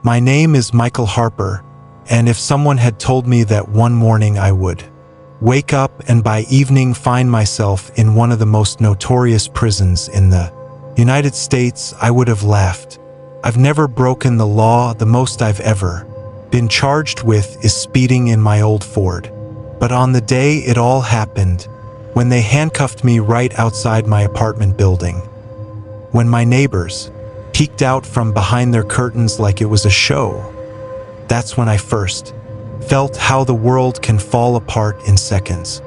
My name is Michael Harper, and if someone had told me that one morning I would wake up and by evening find myself in one of the most notorious prisons in the United States, I would have laughed. I've never broken the law. The most I've ever been charged with is speeding in my old Ford. But on the day it all happened, when they handcuffed me right outside my apartment building, when my neighbors peeked out from behind their curtains like it was a show, that's when I first felt how the world can fall apart in seconds.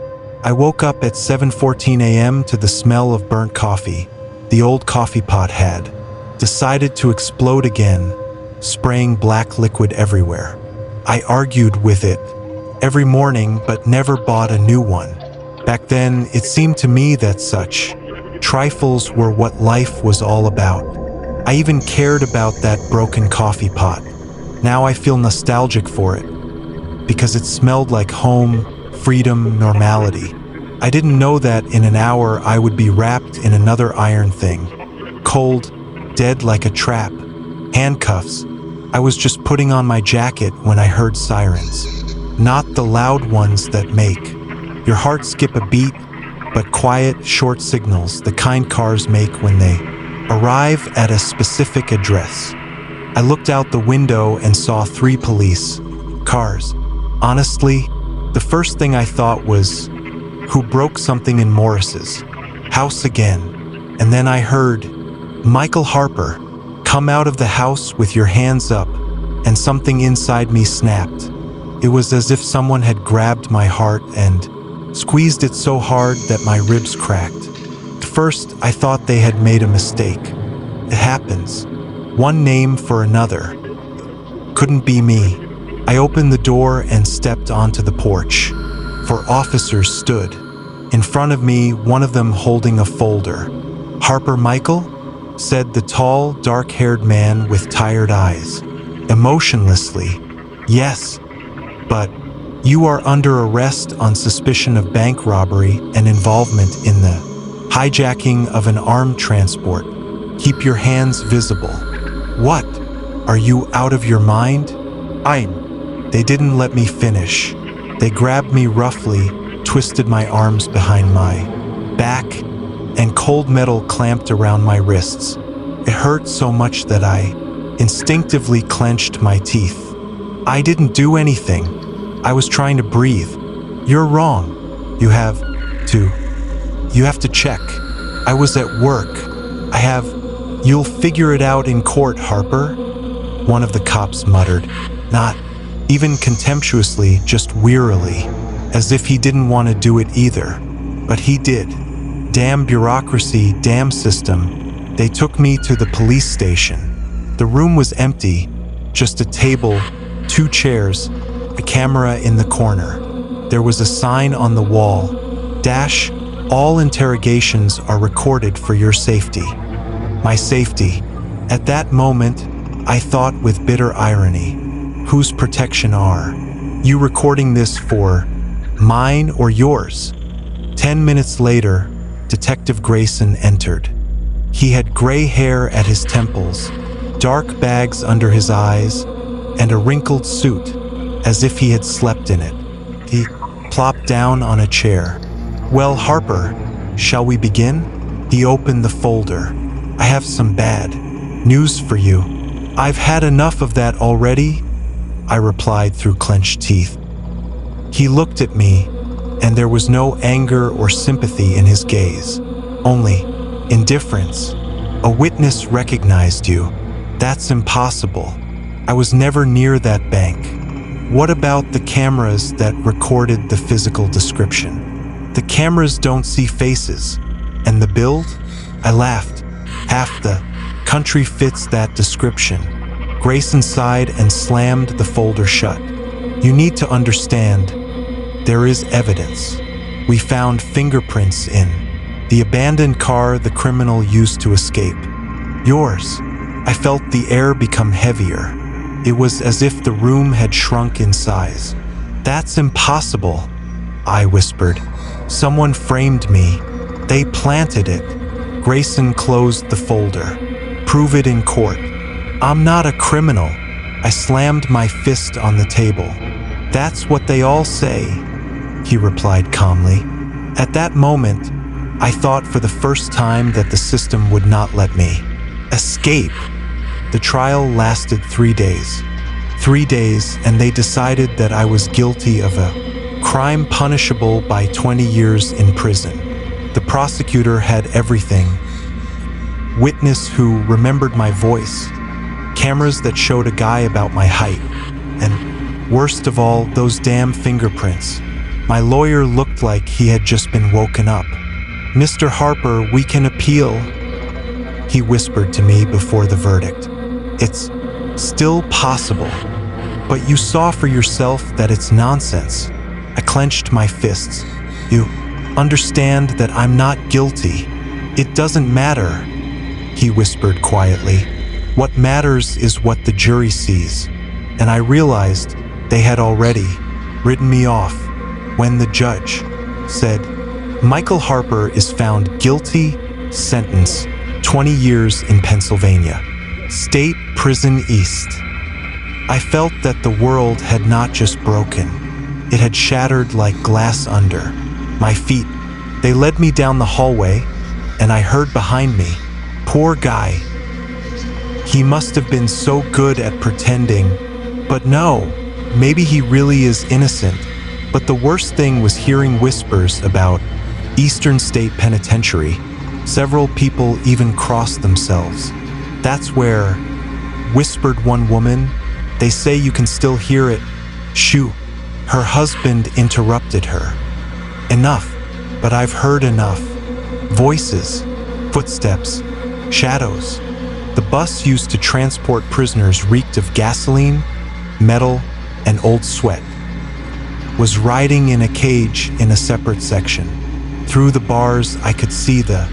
I woke up at 7:14 a.m. to the smell of burnt coffee. The old coffee pot had decided to explode again, spraying black liquid everywhere. I argued with it every morning but never bought a new one. Back then, it seemed to me that such trifles were what life was all about. I even cared about that broken coffee pot. Now I feel nostalgic for it, because it smelled like home, freedom, normality. I didn't know that in an hour I would be wrapped in another iron thing, cold, dead like a trap, handcuffs. I was just putting on my jacket when I heard sirens. Not the loud ones that make your heart skip a beat, but quiet, short signals, the kind cars make when they arrive at a specific address. I looked out the window and saw 3 police cars. Honestly, the first thing I thought was, who broke something in Morris's house again? And then I heard, Michael Harper, come out of the house with your hands up, and something inside me snapped. It was as if someone had grabbed my heart and squeezed it so hard that my ribs cracked. At first, I thought they had made a mistake. It happens. One name for another. Couldn't be me. I opened the door and stepped onto the porch. 4 officers stood in front of me, one of them holding a folder. Harper Michael? Said the tall, dark-haired man with tired eyes, emotionlessly. Yes, but you are under arrest on suspicion of bank robbery and involvement in the hijacking of an armed transport. Keep your hands visible. What? Are you out of your mind? They didn't let me finish. They grabbed me roughly, twisted my arms behind my back, and cold metal clamped around my wrists. It hurt so much that I instinctively clenched my teeth. I didn't do anything. I was trying to breathe. You're wrong. You have to check. I was at work. You'll figure it out in court, Harper, one of the cops muttered, not even contemptuously, just wearily, as if he didn't want to do it either. But he did. Damn bureaucracy, damn system. They took me to the police station. The room was empty, just a table, 2 chairs, a camera in the corner. There was a sign on the wall, all interrogations are recorded for your safety. My safety. At that moment, I thought with bitter irony, whose protection are you recording this for? Mine or yours? 10 minutes later, Detective Grayson entered. He had gray hair at his temples, dark bags under his eyes, and a wrinkled suit, as if he had slept in it. He plopped down on a chair. Well, Harper, shall we begin? He opened the folder. I have some bad news for you. I've had enough of that already, I replied through clenched teeth. He looked at me, and there was no anger or sympathy in his gaze, only indifference. A witness recognized you. That's impossible. I was never near that bank. What about the cameras that recorded the physical description? The cameras don't see faces. And the build? I laughed. Half the country fits that description. Grayson sighed and slammed the folder shut. You need to understand, there is evidence. We found fingerprints in the abandoned car the criminal used to escape. Yours. I felt the air become heavier. It was as if the room had shrunk in size. That's impossible, I whispered. Someone framed me. They planted it. Grayson closed the folder. Prove it in court. I'm not a criminal. I slammed my fist on the table. "That's what they all say," he replied calmly. At that moment, I thought for the first time that the system would not let me escape. The trial lasted 3 days. 3 days, and they decided that I was guilty of a crime punishable by 20 years in prison. The prosecutor had everything. Witness who remembered my voice, cameras that showed a guy about my height, and worst of all, those damn fingerprints. My lawyer looked like he had just been woken up. "Mr. Harper, we can appeal," he whispered to me before the verdict. "It's still possible, but you saw for yourself that it's nonsense." I clenched my fists. "You understand that I'm not guilty. It doesn't matter," he whispered quietly. "What matters is what the jury sees." And I realized they had already written me off when the judge said, "Michael Harper is found guilty, sentence 20 years in Pennsylvania, State Prison East." I felt that the world had not just broken. It had shattered like glass under my feet. They led me down the hallway, and I heard behind me, "Poor guy. He must have been so good at pretending. But no, maybe he really is innocent." But the worst thing was hearing whispers about Eastern State Penitentiary. Several people even crossed themselves. "That's where," whispered one woman. "They say you can still hear it." Shoo! Her husband interrupted her. "Enough, but I've heard enough. Voices, footsteps, shadows." The bus used to transport prisoners reeked of gasoline, metal, and old sweat. Was riding in a cage in a separate section. Through the bars, I could see the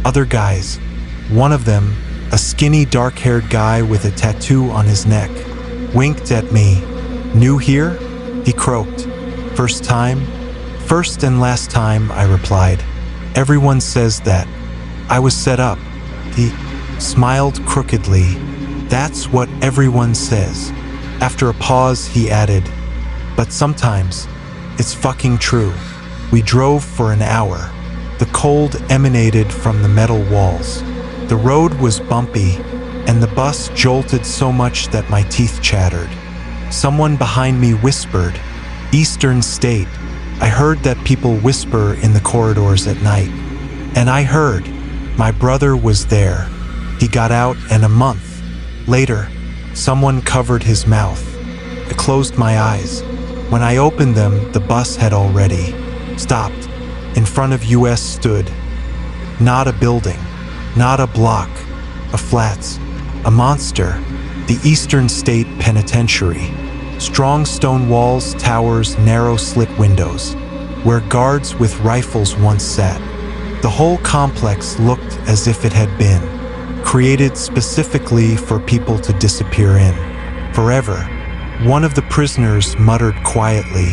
other guys. One of them, a skinny, dark-haired guy with a tattoo on his neck, winked at me. "New here?" he croaked. "First time?" "First and last time," I replied. "Everyone says that. I was set up." He smiled crookedly. "That's what everyone says." After a pause, he added, "But sometimes it's fucking true." We drove for an hour. The cold emanated from the metal walls. The road was bumpy, and the bus jolted so much that my teeth chattered. Someone behind me whispered, "Eastern State." I heard that people whisper in the corridors at night. And I heard my brother was there. He got out, and a month later, someone covered his mouth. I closed my eyes. When I opened them, the bus had already stopped. In front of US stood not a building, not a block, a flats, a monster, the Eastern State Penitentiary. Strong stone walls, towers, narrow slit windows, where guards with rifles once sat. The whole complex looked as if it had been created specifically for people to disappear in forever. One of the prisoners muttered quietly,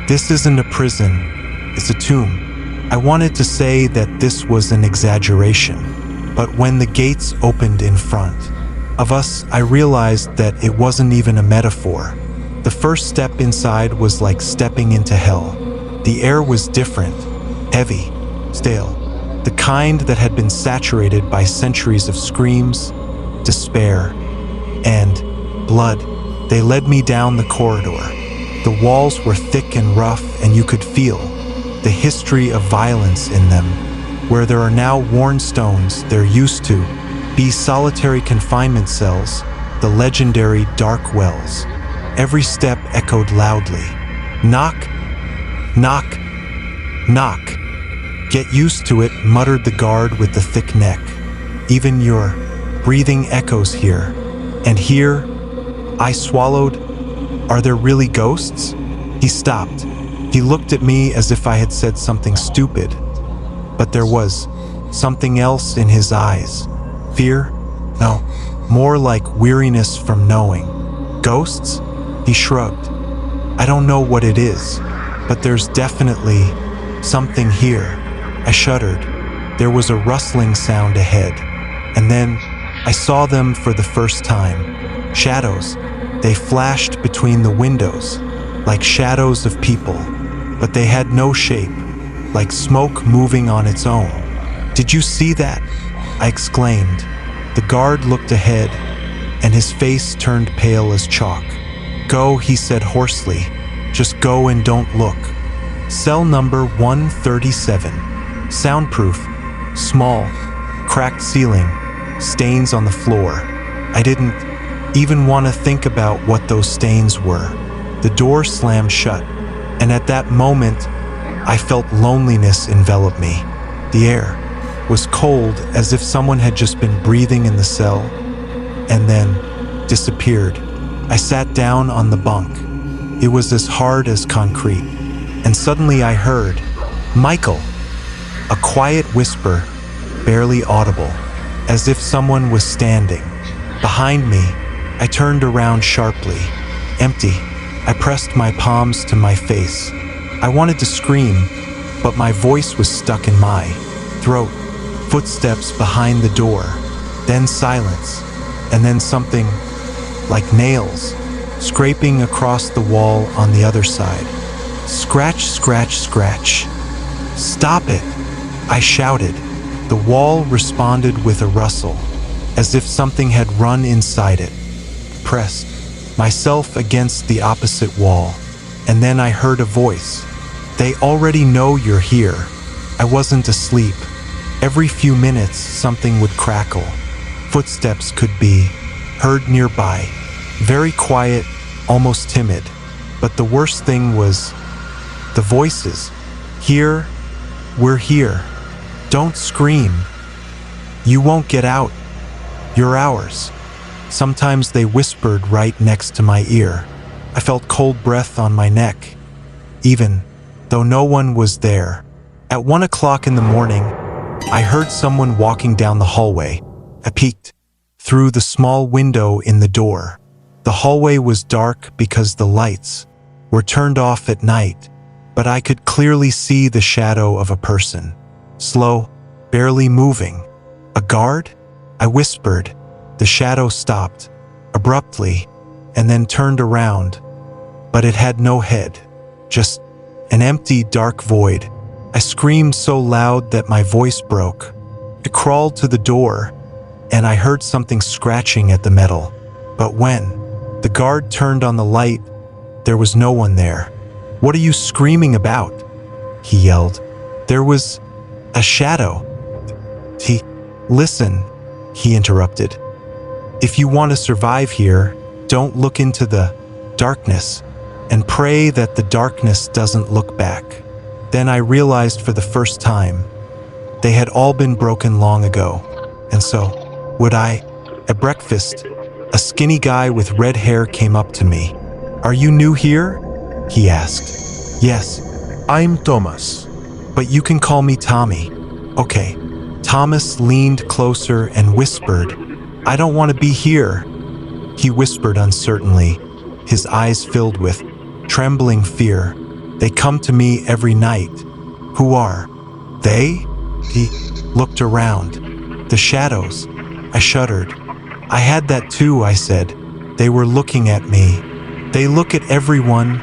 "This isn't a prison, it's a tomb." I wanted to say that this was an exaggeration, but when the gates opened in front of us, I realized that it wasn't even a metaphor. The first step inside was like stepping into hell. The air was different, heavy, stale, the kind that had been saturated by centuries of screams, despair, and blood. They led me down the corridor. The walls were thick and rough, and you could feel the history of violence in them. Where there are now worn stones, there used to be solitary confinement cells, the legendary dark wells. Every step echoed loudly. "Knock, knock, knock." "Get used to it," muttered the guard with the thick neck. "Even your breathing echoes here." And here, I swallowed. "Are there really ghosts?" He stopped. He looked at me as if I had said something stupid. But there was something else in his eyes. Fear? No, more like weariness from knowing. "Ghosts?" He shrugged. "I don't know what it is, but there's definitely something here." I shuddered. There was a rustling sound ahead, and then I saw them for the first time. Shadows. They flashed between the windows, like shadows of people, but they had no shape, like smoke moving on its own. "Did you see that?" I exclaimed. The guard looked ahead, and his face turned pale as chalk. "Go," he said hoarsely. "Just go and don't look." Cell number 137. Soundproof. Small. Cracked ceiling. Stains on the floor. I didn't even want to think about what those stains were. The door slammed shut, and at that moment, I felt loneliness envelop me. The air was cold, as if someone had just been breathing in the cell, and then disappeared. I sat down on the bunk. It was as hard as concrete, and suddenly I heard, "Michael!" A quiet whisper, barely audible, as if someone was standing behind me. I turned around sharply. Empty. I pressed my palms to my face. I wanted to scream, but my voice was stuck in my throat. Footsteps behind the door, then silence, and then something like nails scraping across the wall on the other side. Scratch, scratch, scratch. "Stop it!" I shouted. The wall responded with a rustle, as if something had run inside it. Pressed myself against the opposite wall, and then I heard a voice. "They already know you're here." I wasn't asleep. Every few minutes, something would crackle. Footsteps could be heard nearby, very quiet, almost timid. But the worst thing was the voices. "Here, we're here. Don't scream. You won't get out. You're ours." Sometimes they whispered right next to my ear. I felt cold breath on my neck, even though no one was there. At 1 o'clock in the morning, I heard someone walking down the hallway. I peeked through the small window in the door. The hallway was dark because the lights were turned off at night, but I could clearly see the shadow of a person. Slow, barely moving. "A guard?" I whispered. The shadow stopped, abruptly, and then turned around. But it had no head, just an empty, dark void. I screamed so loud that my voice broke. I crawled to the door, and I heard something scratching at the metal. But when the guard turned on the light, there was no one there. "What are you screaming about?" he yelled. "There was a shadow." "Listen," he interrupted. "If you want to survive here, don't look into the darkness, and pray that the darkness doesn't look back." Then I realized for the first time, they had all been broken long ago. And so, would I? At breakfast, a skinny guy with red hair came up to me. "Are you new here?" he asked. "Yes, I'm Thomas. but you can call me Tommy." "Okay." Thomas leaned closer and whispered, "I don't want to be here." He whispered uncertainly, his eyes filled with trembling fear. "They come to me every night." "Who are they?" He looked around. "The shadows." I shuddered. "I had that too," I said. "They were looking at me." "They look at everyone,"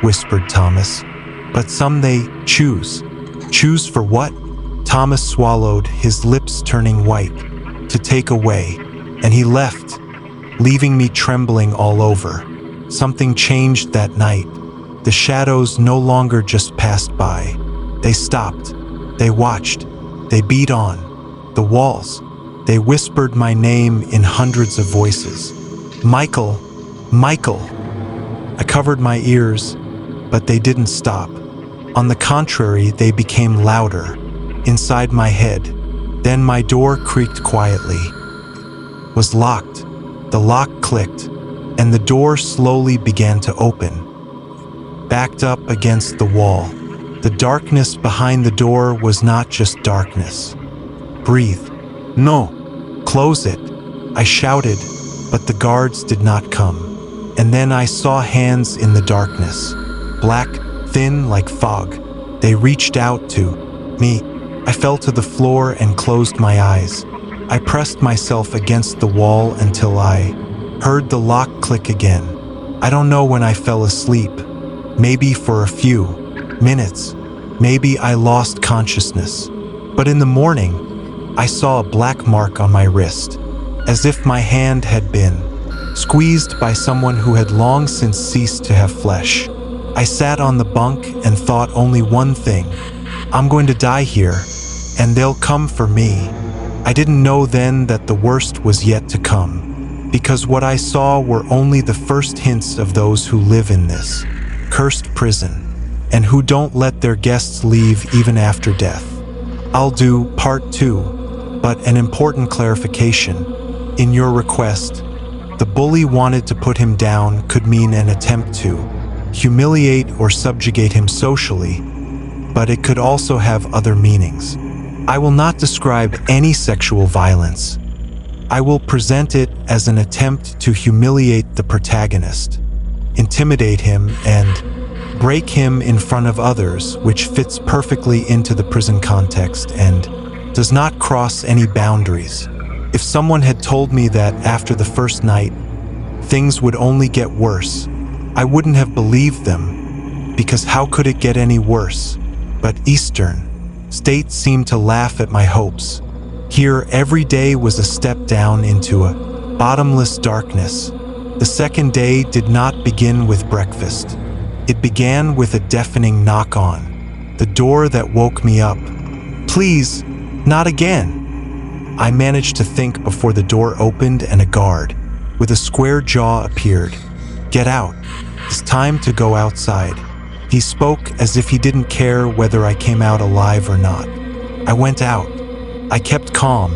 whispered Thomas. "But some they choose." "Choose for what?" Thomas swallowed, his lips turning white. "To take away." And he left, leaving me trembling all over. Something changed that night. The shadows no longer just passed by. They stopped. They watched. They beat on the walls. They whispered my name in hundreds of voices. "Michael, Michael." I covered my ears, but they didn't stop. On the contrary, they became louder, inside my head. Then my door creaked quietly. Was locked. The lock clicked, and the door slowly began to open. Backed up against the wall. The darkness behind the door was not just darkness. "Breathe." No. "Close it," I shouted, but the guards did not come. And then I saw hands in the darkness, black, thin like fog. They reached out to me. I fell to the floor and closed my eyes. I pressed myself against the wall until I Heard the lock click again. I don't know when I fell asleep. Maybe for a few minutes. Maybe I lost consciousness. But in the morning, I saw a black mark on my wrist, as if my hand had been squeezed by someone who had long since ceased to have flesh. I sat on the bunk and thought only one thing. I'm going to die here, and they'll come for me. I didn't know then that the worst was yet to come, because what I saw were only the first hints of those who live in this cursed prison, and who don't let their guests leave even after death. I'll do part 2, but an important clarification. In your request, the bully wanted to put him down could mean an attempt to humiliate or subjugate him socially, but it could also have other meanings. I will not describe any sexual violence. I will present it as an attempt to humiliate the protagonist, intimidate him, and break him in front of others, which fits perfectly into the prison context and does not cross any boundaries. If someone had told me that after the first night, things would only get worse, I wouldn't have believed them, because how could it get any worse? But Eastern State seemed to laugh at my hopes. Here, every day was a step down into a bottomless darkness. The second day did not begin with breakfast. It began with a deafening knock on the door that woke me up. Please, not again. I managed to think before the door opened and a guard with a square jaw appeared. Get out. It's time to go outside. He spoke as if he didn't care whether I came out alive or not. I went out. I kept calm,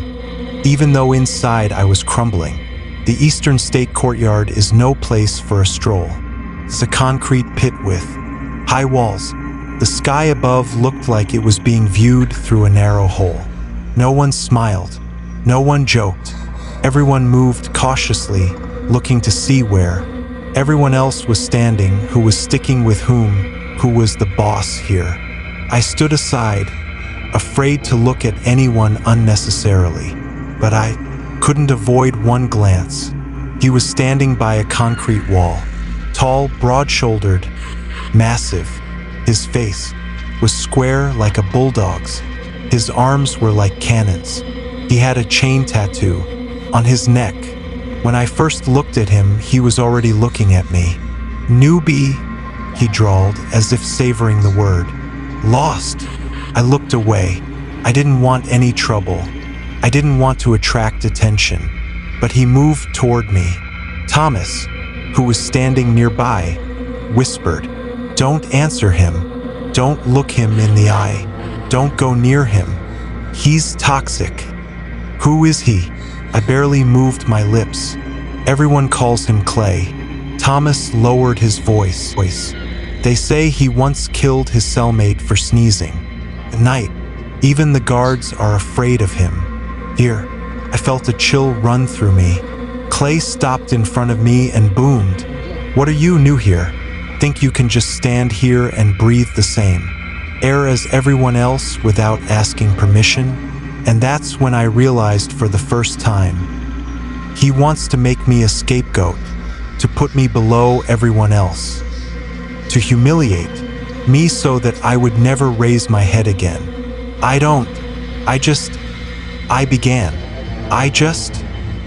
even though inside I was crumbling. The Eastern State Courtyard is no place for a stroll. It's a concrete pit with high walls. The sky above looked like it was being viewed through a narrow hole. No one smiled. No one joked. Everyone moved cautiously, looking to see where everyone else was standing, who was sticking with who was the boss here. I stood aside, afraid to look at anyone unnecessarily, but I couldn't avoid one glance. He was standing by a concrete wall, tall, broad-shouldered, massive. His face was square like a bulldog's. His arms were like cannons. He had a chain tattoo on his neck. When I first looked at him, he was already looking at me. Newbie, he drawled, as if savoring the word. Lost. I looked away. I didn't want any trouble. I didn't want to attract attention. But he moved toward me. Thomas, who was standing nearby, whispered, "Don't answer him. Don't look him in the eye. Don't go near him. He's toxic." Who is he? I barely moved my lips. Everyone calls him Clay. Thomas lowered his voice. They say he once killed his cellmate for sneezing. At night, even the guards are afraid of him. Here, I felt a chill run through me. Clay stopped in front of me and boomed, "What are you new here? Think you can just stand here and breathe the same air as everyone else without asking permission?" And that's when I realized for the first time, he wants to make me a scapegoat, to put me below everyone else, to humiliate me so that I would never raise my head again.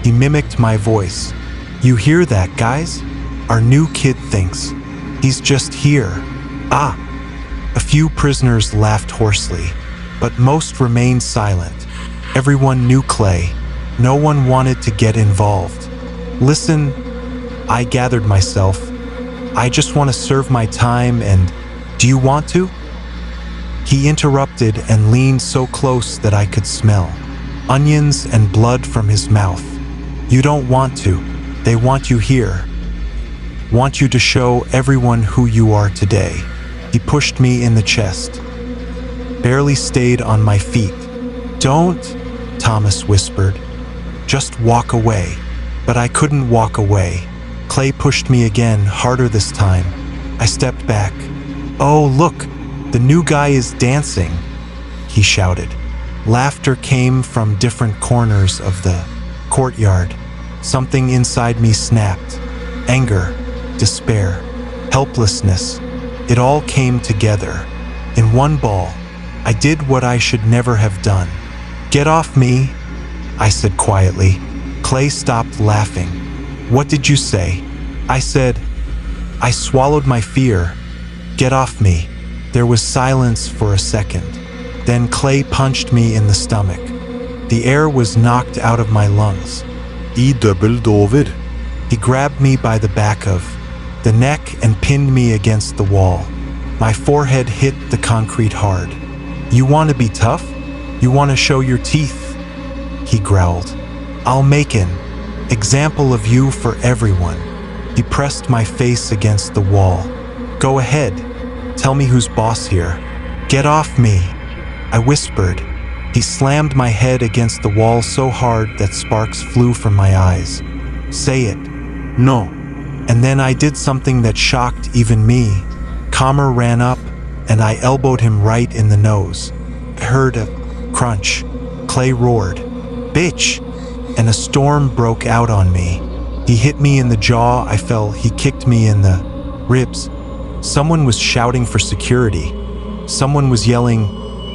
He mimicked my voice. "You hear that, guys? Our new kid thinks he's just here." Ah! A few prisoners laughed hoarsely, but most remained silent. Everyone knew Clay. No one wanted to get involved. "Listen," I gathered myself. "I just want to serve my time and do you want to?" He interrupted and leaned so close that I could smell onions and blood from his mouth. "You don't want to. They want you here. Want you to show everyone who you are today." He pushed me in the chest. Barely stayed on my feet. "Don't," Thomas whispered. "Just walk away." But I couldn't walk away. Clay pushed me again, harder this time. I stepped back. "Oh, look, the new guy is dancing," he shouted. Laughter came from different corners of the courtyard. something inside me snapped. Anger, despair, helplessness. It all came together. In one ball, I did what I should never have done. "Get off me," I said quietly. Clay stopped laughing. "What did you say?" I said. I swallowed my fear. "Get off me." There was silence for a second. Then Clay punched me in the stomach. The air was knocked out of my lungs. I double over. He grabbed me by the back of the neck and pinned me against the wall. My forehead hit the concrete hard. "You want to be tough? You want to show your teeth?" He growled. "I'll make an example of you for everyone." He pressed my face against the wall. "Go ahead. Tell me who's boss here." "Get off me," I whispered. He slammed my head against the wall so hard that sparks flew from my eyes. "Say it." No. And then I did something that shocked even me. Calmer ran up, and I elbowed him right in the nose. I heard a crunch. Clay roared, "Bitch!" And a storm broke out on me. He hit me in the jaw. I fell. He kicked me in the ribs. Someone was shouting for security. Someone was yelling,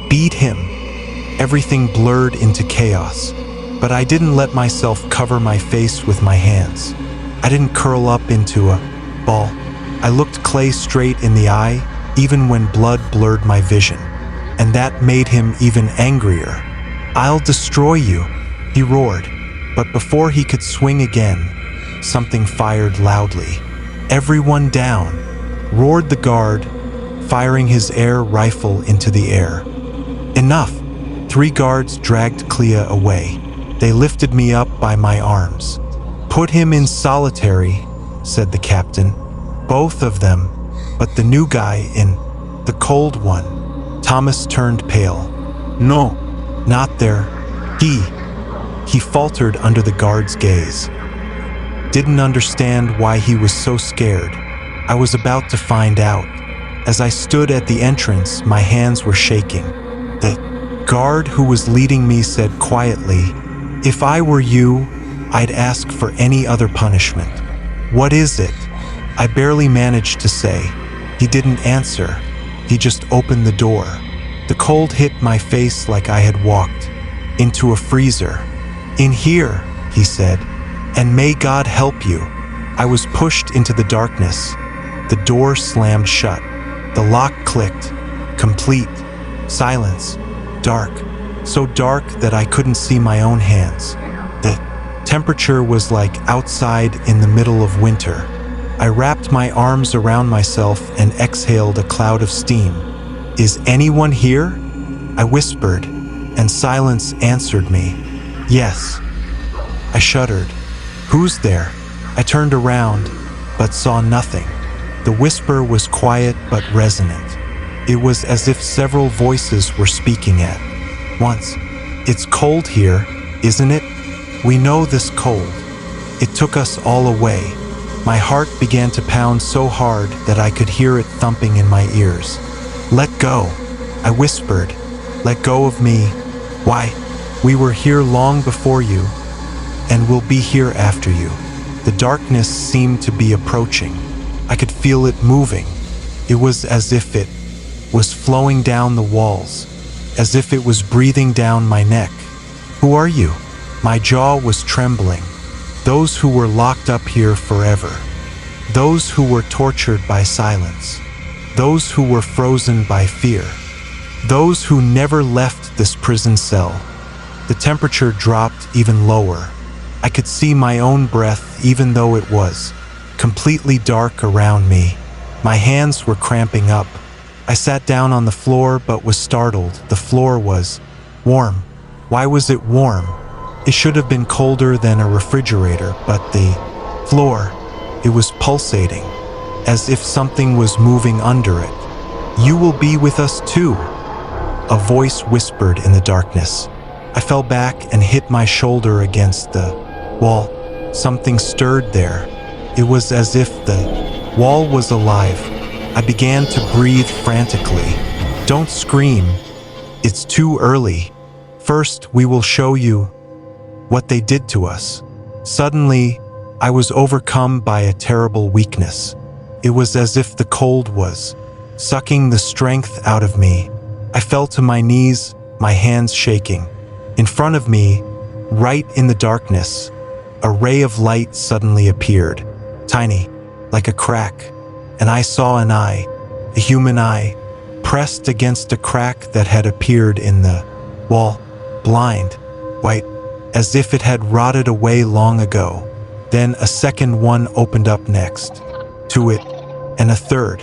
"Beat him!" Everything blurred into chaos. But I didn't let myself cover my face with my hands. I didn't curl up into a ball. I looked Clay straight in the eye, even when blood blurred my vision. And that made him even angrier. "I'll destroy you," he roared. But before he could swing again, something fired loudly. "Everyone down," roared the guard, firing his air rifle into the air. "Enough!" 3 guards dragged Clea away. They lifted me up by my arms. "Put him in solitary," said the captain. "Both of them, but the new guy in the cold one." Thomas turned pale. No. "Not there. He faltered under the guard's gaze. Didn't understand why he was so scared. I was about to find out. As I stood at the entrance, my hands were shaking. The guard who was leading me said quietly, "If I were you, I'd ask for any other punishment." "What is it?" I barely managed to say. He didn't answer. He just opened the door. The cold hit my face like I had walked into a freezer. "In here," he said, "and may God help you." I was pushed into the darkness. The door slammed shut. The lock clicked. Complete silence. Dark. So dark that I couldn't see my own hands. The temperature was like outside in the middle of winter. I wrapped my arms around myself and exhaled a cloud of steam. "Is anyone here?" I whispered, and silence answered me. "Yes." I shuddered. "Who's there?" I turned around, but saw nothing. The whisper was quiet but resonant. It was as if several voices were speaking at once. "It's cold here, isn't it? We know this cold. It took us all away." My heart began to pound so hard that I could hear it thumping in my ears. "Let go," I whispered. "Let go of me. Why, we were here long before you, and we'll be here after you." The darkness seemed to be approaching. I could feel it moving. It was as if it was flowing down the walls, as if it was breathing down my neck. "Who are you?" My jaw was trembling. Those who were locked up here forever. Those who were tortured by silence. Those who were frozen by fear. Those who never left this prison cell. The temperature dropped even lower. I could see my own breath even though it was completely dark around me. My hands were cramping up. I sat down on the floor but was startled. The floor was warm. Why was it warm? It should have been colder than a refrigerator, but the floor, it was pulsating, as if something was moving under it. "You will be with us too," a voice whispered in the darkness. I fell back and hit my shoulder against the wall. Something stirred there. It was as if the wall was alive. I began to breathe frantically. "Don't scream. It's too early. First, we will show you what they did to us." Suddenly, I was overcome by a terrible weakness. It was as if the cold was sucking the strength out of me. I fell to my knees, my hands shaking. In front of me, right in the darkness, a ray of light suddenly appeared, tiny, like a crack, and I saw an eye, a human eye, pressed against a crack that had appeared in the wall, blind, white, as if it had rotted away long ago. Then a second one opened up next to it, and a third,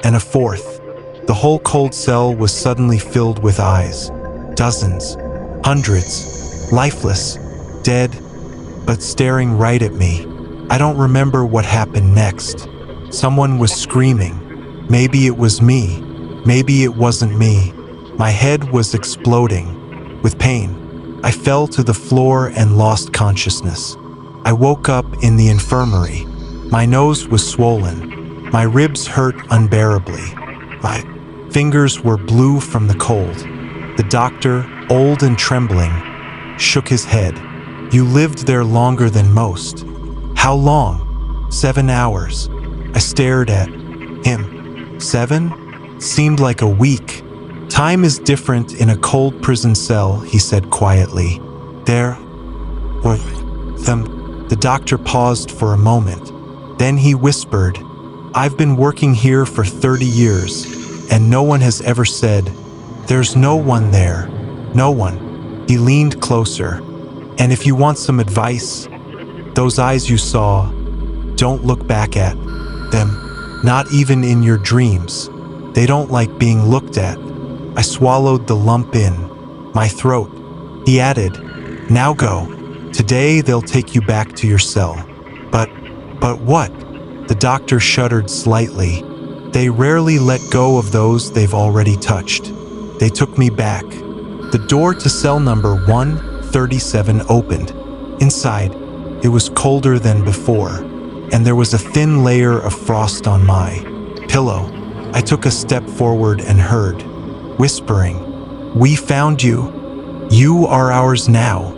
and a fourth. The whole cold cell was suddenly filled with eyes, dozens, hundreds, lifeless, dead, but staring right at me. I don't remember what happened next. Someone was screaming. Maybe it was me. Maybe it wasn't me. My head was exploding with pain. I fell to the floor and lost consciousness. I woke up in the infirmary. My nose was swollen. My ribs hurt unbearably. My fingers were blue from the cold. The doctor, old and trembling, shook his head. You lived there longer than most. How long? 7 hours. I stared at him. 7? Seemed like a week. Time is different in a cold prison cell, he said quietly. There were them. The doctor paused for a moment. Then he whispered, I've been working here for 30 years, and no one has ever said, there's no one there. No one. He leaned closer. And if you want some advice, those eyes you saw, don't look back at them. Not even in your dreams. They don't like being looked at. I swallowed the lump in my throat. He added, now go. Today they'll take you back to your cell. But what? The doctor shuddered slightly. They rarely let go of those they've already touched. They took me back. The door to cell number 137 opened. Inside, it was colder than before, and there was a thin layer of frost on my pillow. I took a step forward and heard, whispering, we found you. You are ours now.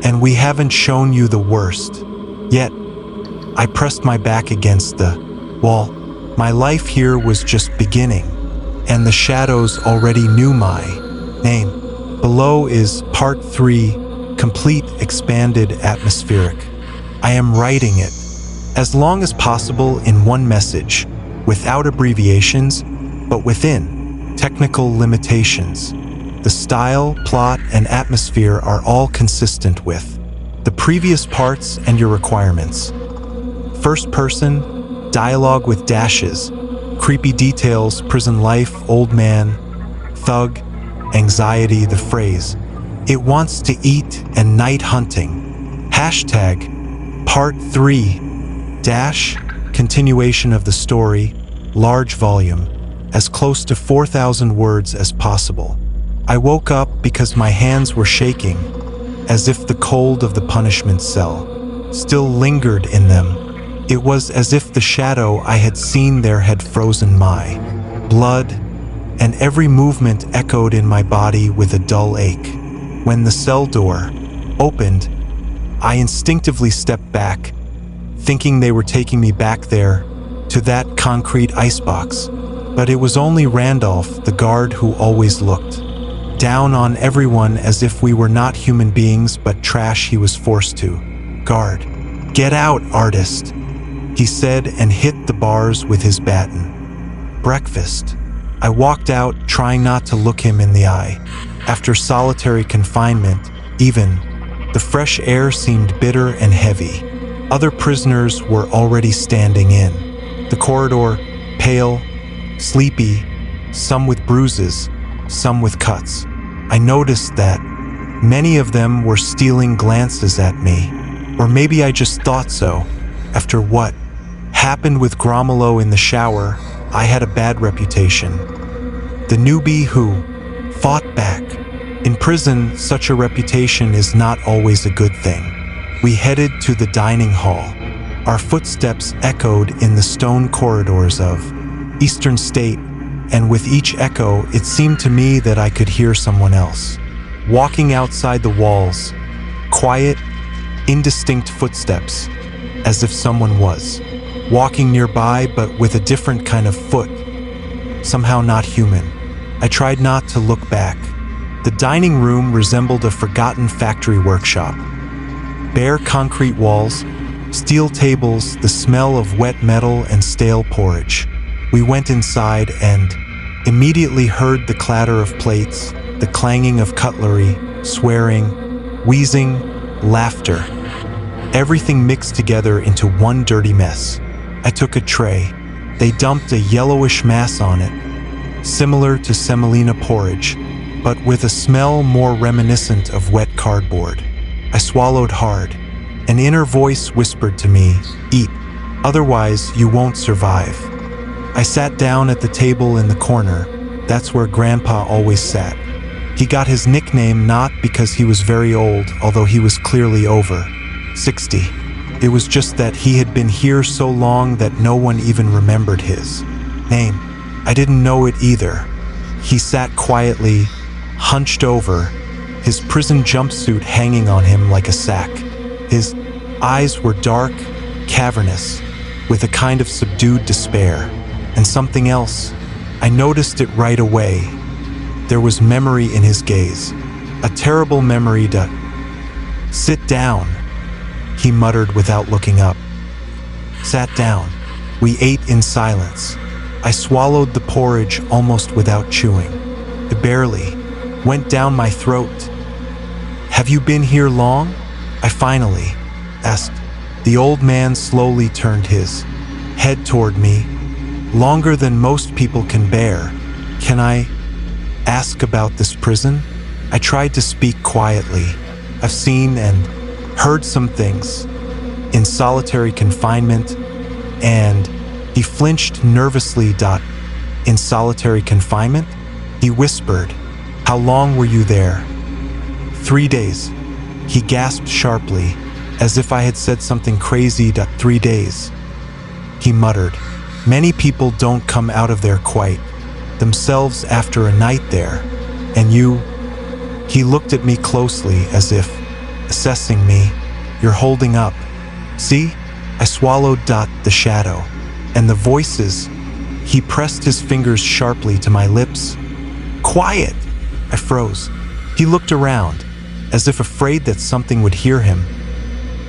And we haven't shown you the worst. Yet, I pressed my back against the wall. My life here was just beginning, and the shadows already knew my name. Below is Part 3, Complete Expanded Atmospheric. I am writing it, as long as possible in one message, without abbreviations, but within technical limitations. The style, plot, and atmosphere are all consistent with the previous parts and your requirements. First person, dialogue with dashes, creepy details, prison life, old man, thug, anxiety, the phrase, it wants to eat, and night hunting. Hashtag, part 3, dash, continuation of the story, large volume, as close to 4,000 words as possible. I woke up because my hands were shaking, as if the cold of the punishment cell still lingered in them. It was as if the shadow I had seen there had frozen my blood, and every movement echoed in my body with a dull ache. When the cell door opened, I instinctively stepped back, thinking they were taking me back there, to that concrete icebox. But it was only Randolph, the guard, who always looked down on everyone as if we were not human beings but trash he was forced to guard. Get out, artist, he said and hit the bars with his baton. Breakfast. I walked out, trying not to look him in the eye. After solitary confinement, even, the fresh air seemed bitter and heavy. Other prisoners were already standing in the corridor, pale, sleepy, some with bruises, some with cuts. I noticed that many of them were stealing glances at me, or maybe I just thought so. After what happened with Gromolo in the shower, I had a bad reputation. The newbie who fought back. In prison, such a reputation is not always a good thing. We headed to the dining hall. Our footsteps echoed in the stone corridors of Eastern State, and with each echo, it seemed to me that I could hear someone else walking outside the walls, quiet, indistinct footsteps, as if someone was walking nearby but with a different kind of foot, somehow not human. I tried not to look back. The dining room resembled a forgotten factory workshop. Bare concrete walls, steel tables, the smell of wet metal and stale porridge. We went inside and immediately heard the clatter of plates, the clanging of cutlery, swearing, wheezing, laughter. Everything mixed together into one dirty mess. I took a tray. They dumped a yellowish mass on it, similar to semolina porridge, but with a smell more reminiscent of wet cardboard. I swallowed hard. An inner voice whispered to me, "Eat, otherwise you won't survive." I sat down at the table in the corner. That's where Grandpa always sat. He got his nickname not because he was very old, although he was clearly over 60. It was just that he had been here so long that no one even remembered his name. I didn't know it either. He sat quietly, hunched over, his prison jumpsuit hanging on him like a sack. His eyes were dark, cavernous, with a kind of subdued despair. And something else, I noticed it right away. There was memory in his gaze, a terrible memory to sit down, he muttered without looking up. Sat down. We ate in silence. I swallowed the porridge almost without chewing. It barely went down my throat. "Have you been here long?" I finally asked. The old man slowly turned his head toward me. "Longer than most people can bear. Can I ask about this prison?" I tried to speak quietly. "I've seen and heard some things. In solitary confinement, and..." He flinched nervously. "In solitary confinement?" He whispered. "How long were you there?" 3 days. He gasped sharply, as if I had said something crazy. 3 days. He muttered. "Many people don't come out of there quite themselves after a night there. And you..." He looked at me closely, as if assessing me. "You're holding up. See?" I swallowed. "The shadow. And the voices." He pressed his fingers sharply to my lips. "Quiet!" I froze. He looked around, as if afraid that something would hear him.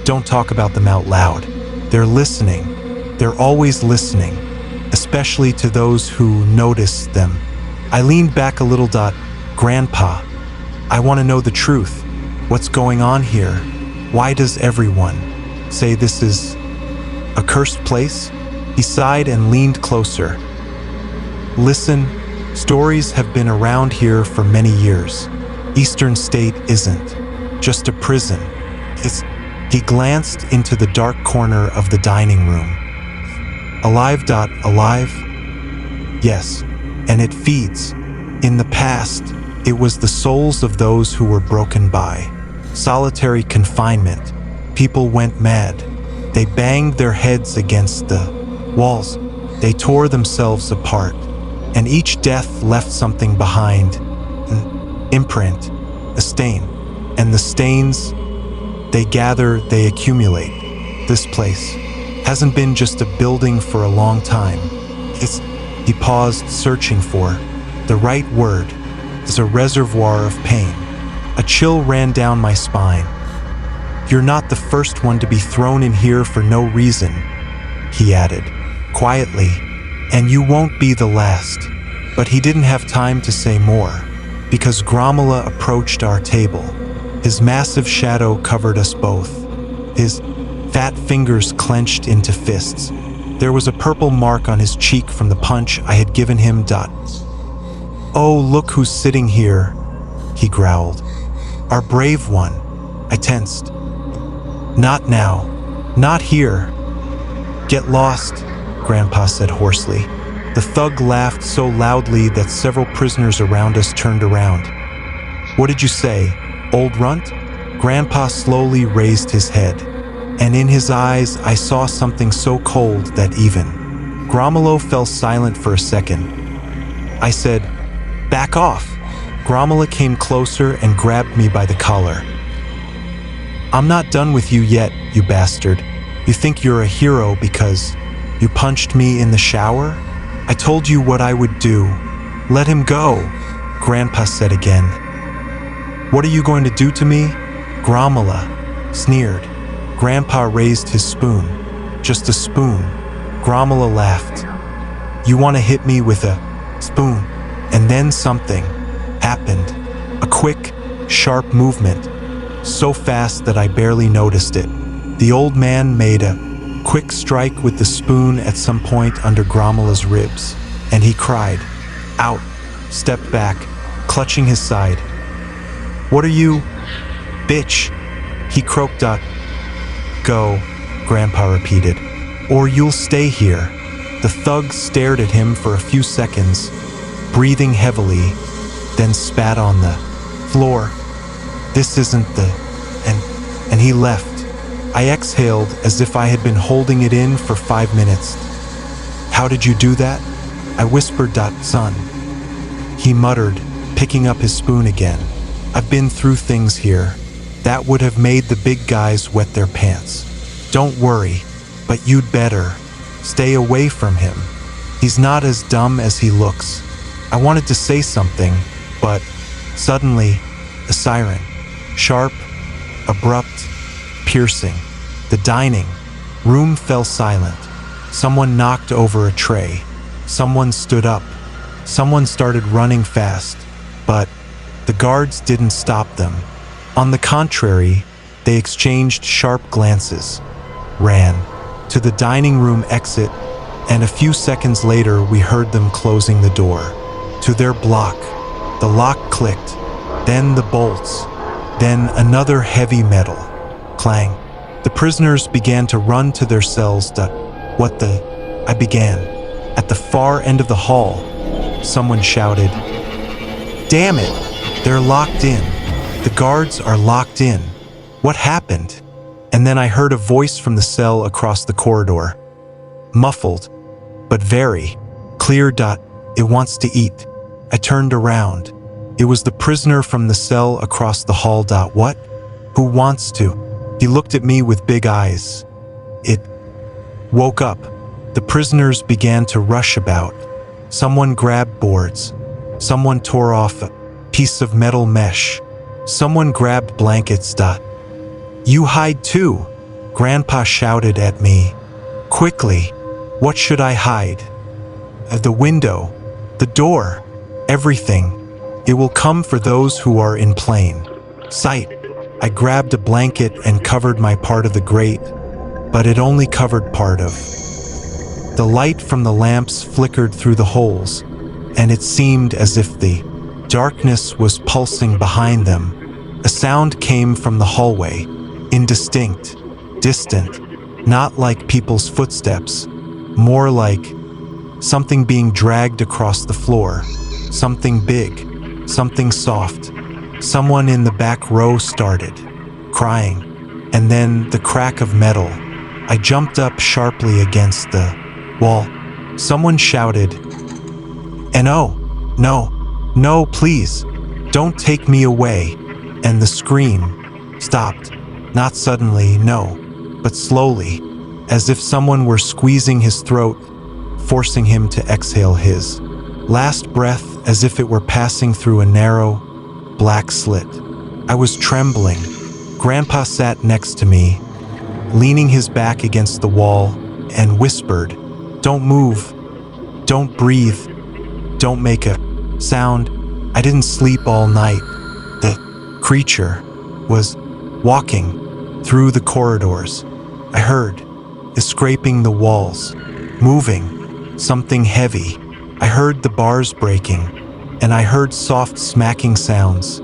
"Don't talk about them out loud. They're listening. They're always listening, especially to those who notice them." I leaned back a little. "Grandpa, I want to know the truth. What's going on here? Why does everyone say this is a cursed place?" He sighed and leaned closer. "Listen, stories have been around here for many years. Eastern State isn't just a prison. It's..." He glanced into the dark corner of the dining room. "Alive. Alive? Yes, and it feeds. In the past, it was the souls of those who were broken by solitary confinement. People went mad. They banged their heads against the walls. They tore themselves apart. And each death left something behind. An imprint, a stain. And the stains, they gather, they accumulate. This place hasn't been just a building for a long time. It's..." He paused, searching for the right word. "It's a reservoir of pain." A chill ran down my spine. "You're not the first one to be thrown in here for no reason," he added, quietly, "and you won't be the last." But he didn't have time to say more, because Gromola approached our table. His massive shadow covered us both. His fat fingers clenched into fists. There was a purple mark on his cheek from the punch I had given him. "Oh, look who's sitting here," he growled. "Our brave one." I tensed. "Not now. Not here." "Get lost," Grandpa said hoarsely. The thug laughed so loudly that several prisoners around us turned around. "What did you say, old runt?" Grandpa slowly raised his head, and in his eyes I saw something so cold that even Gromolo fell silent for a second. I said, "Back off." Gromola came closer and grabbed me by the collar. I'm not done with you yet, you bastard. You think you're a hero because you punched me in the shower? I told you what I would do. Let him go, Grandpa said again. What are you going to do to me? Gromola sneered. Grandpa raised his spoon. Just a spoon. Gromola laughed. You want to hit me with a spoon? And then something happened. A quick, sharp movement. So fast that I barely noticed it. The old man made a quick strike with the spoon at some point under Gromola's ribs, and he cried out, stepped back, clutching his side. What are you, bitch? He croaked. Go, Grandpa repeated, or you'll stay here. The thug stared at him for a few seconds, breathing heavily, then spat on the floor. This isn't the... And he left. I exhaled as if I had been holding it in for 5 minutes. How did you do that? I whispered, son. He muttered, picking up his spoon again. I've been through things here. That would have made the big guys wet their pants. Don't worry, but you'd better stay away from him. He's not as dumb as he looks. I wanted to say something, but suddenly, a siren. Sharp, abrupt, piercing. The dining room fell silent. Someone knocked over a tray. Someone stood up. Someone started running fast, but the guards didn't stop them. On the contrary, they exchanged sharp glances, ran to the dining room exit, and a few seconds later we heard them closing the door to their block. The lock clicked, then the bolts, then another heavy metal clang. The prisoners began to run to their cells. I began. At the far end of the hall, someone shouted, "Damn it, they're locked in. The guards are locked in. What happened?" And then I heard a voice from the cell across the corridor. Muffled, but very clear. It wants to eat. I turned around. It was the prisoner from the cell across the hall. What? Who wants to? He looked at me with big eyes. It woke up. The prisoners began to rush about. Someone grabbed boards. Someone tore off a piece of metal mesh. Someone grabbed blankets. You hide too, Grandpa shouted at me. Quickly, what should I hide? The window, the door, everything. It will come for those who are in plain sight. I grabbed a blanket and covered my part of the grate, but it only covered part of. The light from the lamps flickered through the holes, and it seemed as if the darkness was pulsing behind them. A sound came from the hallway, indistinct, distant, not like people's footsteps, more like something being dragged across the floor, something big, something soft. Someone in the back row started crying, and then the crack of metal. I jumped up sharply against the wall. Someone shouted, and oh, no, please, don't take me away. And the scream stopped, not suddenly, no, but slowly, as if someone were squeezing his throat, forcing him to exhale his last breath as if it were passing through a narrow, black slit. I was trembling. Grandpa sat next to me, leaning his back against the wall, and whispered, "Don't move, don't breathe, don't make a sound." I didn't sleep all night. The creature was walking through the corridors. I heard it scraping the walls, moving, something heavy. I heard the bars breaking, and I heard soft smacking sounds,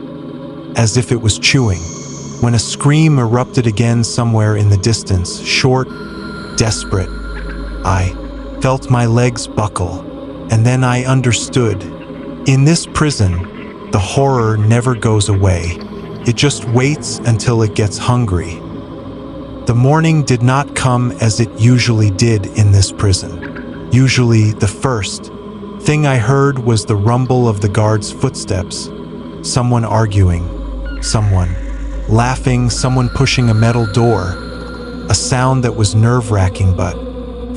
as if it was chewing, when a scream erupted again somewhere in the distance, short, desperate. I felt my legs buckle, and then I understood. In this prison, the horror never goes away. It just waits until it gets hungry. The morning did not come as it usually did in this prison. Usually, the first thing I heard was the rumble of the guards' footsteps, someone arguing, someone laughing, someone pushing a metal door, a sound that was nerve-wracking but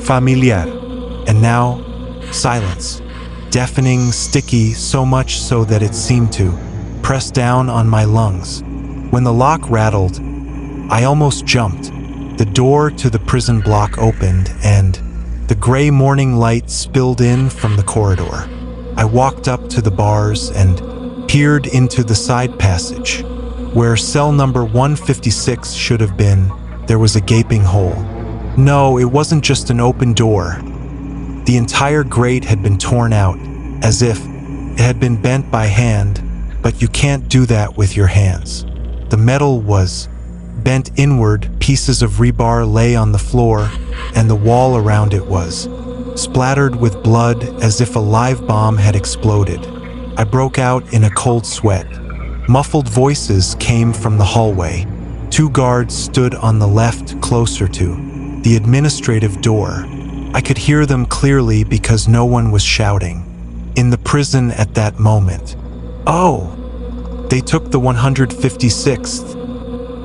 familiar, and now, silence. Deafening, sticky, so much so that it seemed to press down on my lungs. When the lock rattled, I almost jumped. The door to the prison block opened, and the gray morning light spilled in from the corridor. I walked up to the bars and peered into the side passage. Where cell number 156 should have been, there was a gaping hole. No, it wasn't just an open door. The entire grate had been torn out, as if it had been bent by hand, but you can't do that with your hands. The metal was bent inward, pieces of rebar lay on the floor, and the wall around it was splattered with blood as if a live bomb had exploded. I broke out in a cold sweat. Muffled voices came from the hallway. 2 guards stood on the left, closer to the administrative door. I could hear them clearly because no one was shouting. In the prison at that moment. "Oh, they took the 156th,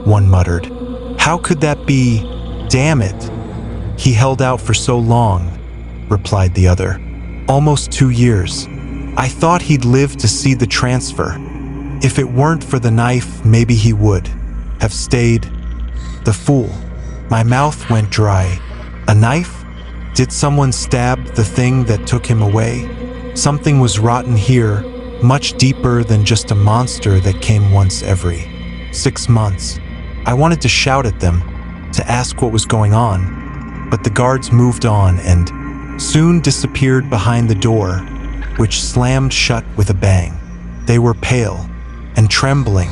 one muttered. "How could that be? Damn it. He held out for so long," replied the other. "Almost 2 years. I thought he'd live to see the transfer. If it weren't for the knife, maybe he would have stayed." The fool. My mouth went dry. A knife? Did someone stab the thing that took him away? Something was rotten here, much deeper than just a monster that came once every 6 months. I wanted to shout at them, to ask what was going on, but the guards moved on and soon disappeared behind the door, which slammed shut with a bang. They were pale and trembling.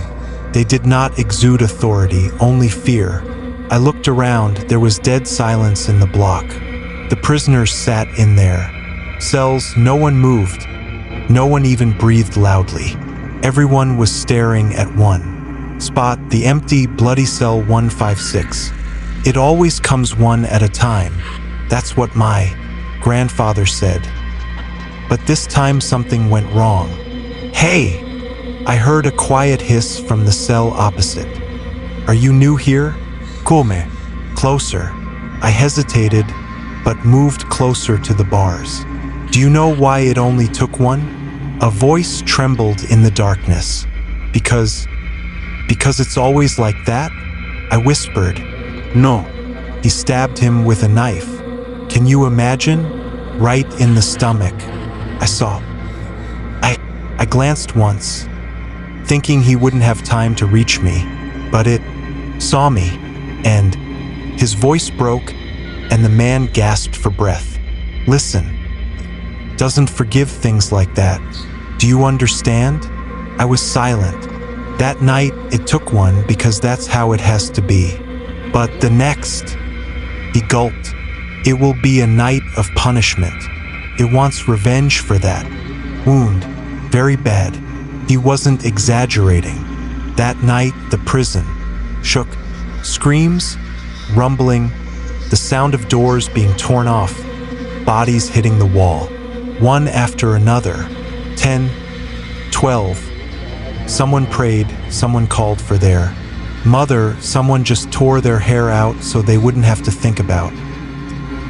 They did not exude authority, only fear. I looked around. There was dead silence in the block. The prisoners sat in their cells. No one moved. No one even breathed loudly. Everyone was staring at one spot, the empty, bloody cell 156. It always comes one at a time. That's what my grandfather said. But this time something went wrong. "Hey!" I heard a quiet hiss from the cell opposite. "Are you new here?" "Come." Closer. I hesitated, but moved closer to the bars. "Do you know why it only took one?" A voice trembled in the darkness. Because it's always like that?" I whispered. no, "He stabbed him with a knife. Can you imagine? Right in the stomach." I saw. I glanced once, thinking he wouldn't have time to reach me, but it saw me, and his voice broke, and the man gasped for breath. "Listen. Doesn't forgive things like that. Do you understand?" I was silent. That night, it took one because that's how it has to be. But the next, he gulped. "It will be a night of punishment. It wants revenge for that wound. Very bad." He wasn't exaggerating. That night, the prison shook. Screams, rumbling, the sound of doors being torn off, bodies hitting the wall, one after another. 10, 12. Someone prayed, someone called for their mother, someone just tore their hair out so they wouldn't have to think about.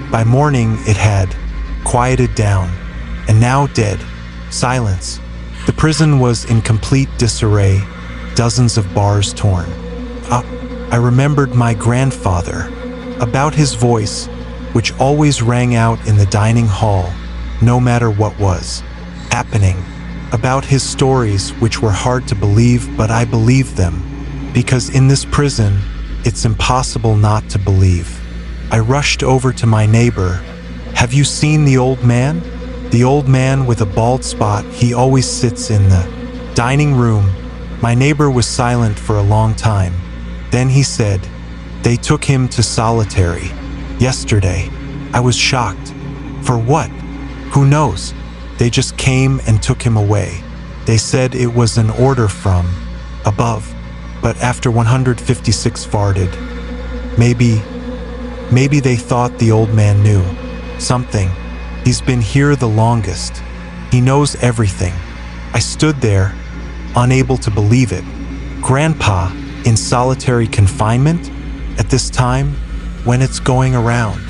By morning, it had quieted down, and now dead. Silence. The prison was in complete disarray, dozens of bars torn. I remembered my grandfather, about his voice, which always rang out in the dining hall, no matter what was happening, about his stories, which were hard to believe, but I believed them, because in this prison, it's impossible not to believe. I rushed over to my neighbor. "Have you seen the old man?" The old man with a bald spot, he always sits in the dining room. My neighbor was silent for a long time. Then he said, "They took him to solitary yesterday." I was shocked. For what? Who knows? They just came and took him away. They said it was an order from above. But after 156 farted, maybe they thought the old man knew something. He's been here the longest. He knows everything. I stood there, unable to believe it. "Grandpa," in solitary confinement at this time when it's going around?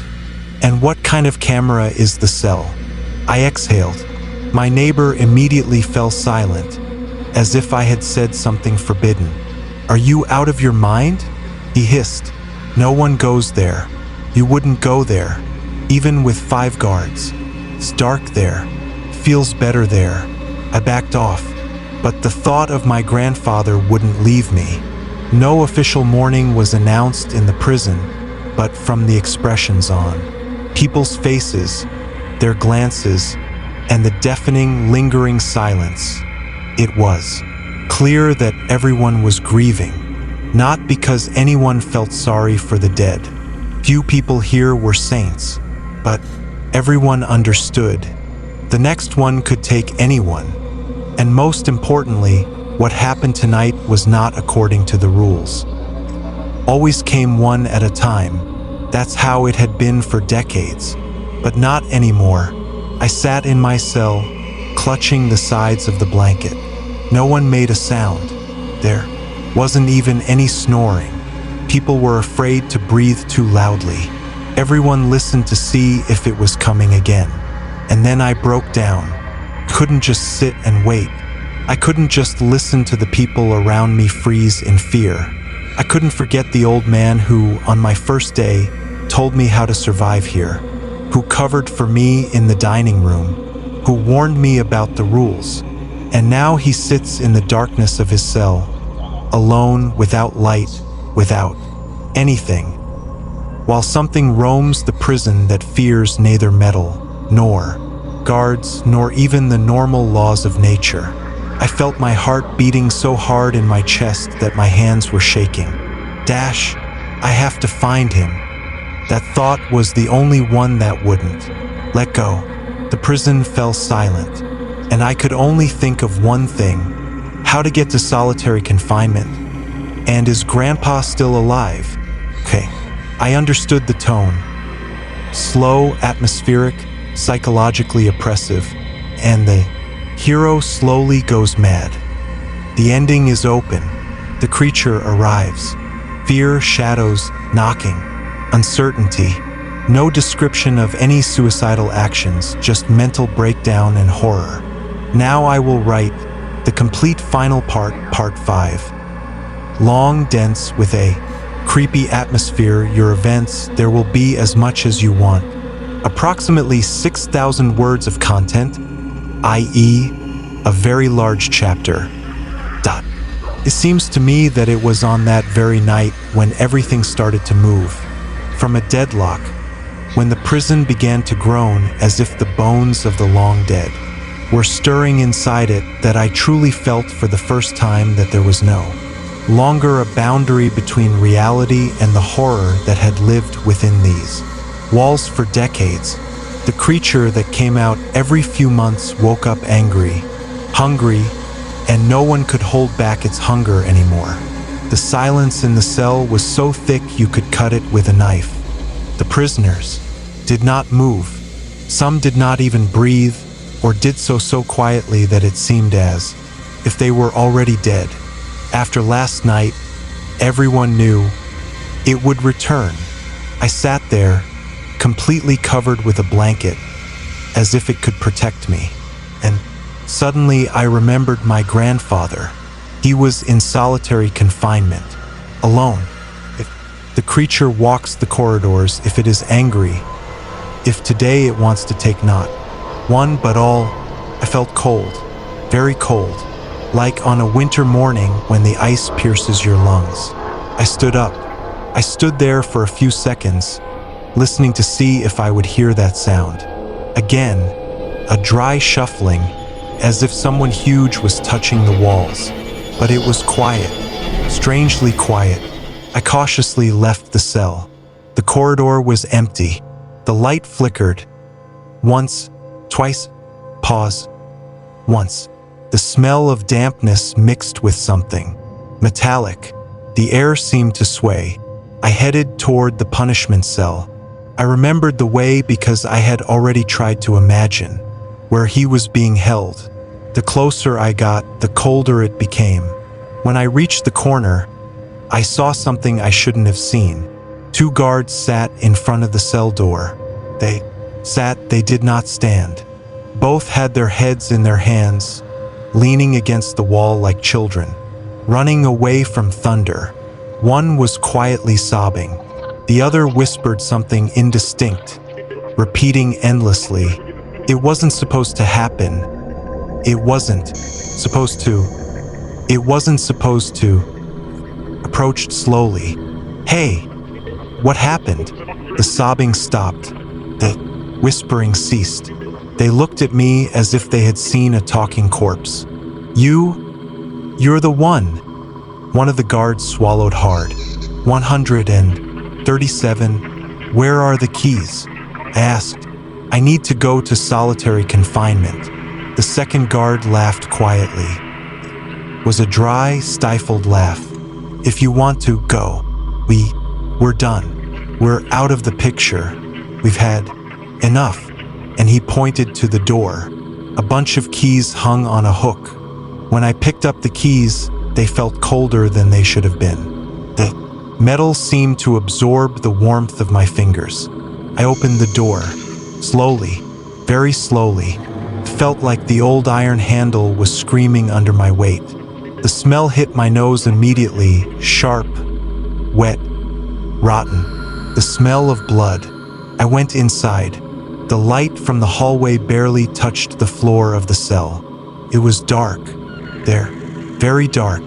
And what kind of camera is the cell? I exhaled. My neighbor immediately fell silent, as if I had said something forbidden. Are you out of your mind? He hissed. No one goes there. You wouldn't go there, even with 5 guards. It's dark there. Feels better there. I backed off, but the thought of my grandfather wouldn't leave me. No official mourning was announced in the prison, but from the expressions on people's faces, their glances, and the deafening, lingering silence, it was clear that everyone was grieving, not because anyone felt sorry for the dead. Few people here were saints, but everyone understood. The next one could take anyone, and most importantly, what happened tonight was not according to the rules. Always came one at a time. That's how it had been for decades, but not anymore. I sat in my cell, clutching the sides of the blanket. No one made a sound. There wasn't even any snoring. People were afraid to breathe too loudly. Everyone listened to see if it was coming again. And then I broke down. Couldn't just sit and wait. I couldn't just listen to the people around me freeze in fear. I couldn't forget the old man who, on my first day, told me how to survive here, who covered for me in the dining room, who warned me about the rules. And now he sits in the darkness of his cell, alone, without light, without anything, while something roams the prison that fears neither metal, nor guards, nor even the normal laws of nature. I felt my heart beating so hard in my chest that my hands were shaking. Dash, I have to find him. That thought was the only one that wouldn't let go. The prison fell silent, and I could only think of one thing: how to get to solitary confinement. And is Grandpa still alive? Okay, I understood the tone. Slow, atmospheric, psychologically oppressive, and the hero slowly goes mad. The ending is open. The creature arrives. Fear, shadows, knocking, uncertainty. No description of any suicidal actions, just mental breakdown and horror. Now I will write the complete final part, part 5. Long, dense, with a creepy atmosphere. Your events, there will be as much as you want. Approximately 6,000 words of content, i.e., a very large chapter. It seems to me that it was on that very night when everything started to move. From a deadlock, when the prison began to groan as if the bones of the long dead were stirring inside it, that I truly felt for the first time that there was no longer a boundary between reality and the horror that had lived within these walls for decades. The creature that came out every few months woke up angry, hungry, and no one could hold back its hunger anymore. The silence in the cell was so thick you could cut it with a knife. The prisoners did not move. Some did not even breathe, or did so quietly that it seemed as if they were already dead. After last night, everyone knew it would return. I sat there, completely covered with a blanket, as if it could protect me. And suddenly I remembered my grandfather. He was in solitary confinement, alone. If the creature walks the corridors, if it is angry, if today it wants to take not one but all, I felt cold, very cold, like on a winter morning when the ice pierces your lungs. I stood up. I stood there for a few seconds, listening to see if I would hear that sound. Again, a dry shuffling, as if someone huge was touching the walls. But it was quiet, strangely quiet. I cautiously left the cell. The corridor was empty. The light flickered. Once, twice, pause. Once. The smell of dampness mixed with something metallic. The air seemed to sway. I headed toward the punishment cell. I remembered the way because I had already tried to imagine where he was being held. The closer I got, the colder it became. When I reached the corner, I saw something I shouldn't have seen. Two guards sat in front of the cell door. They did not stand. Both had their heads in their hands, leaning against the wall like children, running away from thunder. One was quietly sobbing. The other whispered something indistinct, repeating endlessly. It wasn't supposed to happen. It wasn't supposed to. It wasn't supposed to. Approached slowly. Hey, what happened? The sobbing stopped. The whispering ceased. They looked at me as if they had seen a talking corpse. You're the one. One of the guards swallowed hard. 137. Where are the keys? I asked. I need to go to solitary confinement. The second guard laughed quietly. It was a dry, stifled laugh. If you want to go, we're done. We're out of the picture. We've had enough. And he pointed to the door. A bunch of keys hung on a hook. When I picked up the keys, they felt colder than they should have been. The metal seemed to absorb the warmth of my fingers. I opened the door. Slowly, very slowly. It felt like the old iron handle was screaming under my weight. The smell hit my nose immediately, sharp, wet, rotten. The smell of blood. I went inside. The light from the hallway barely touched the floor of the cell. It was dark. There, very dark.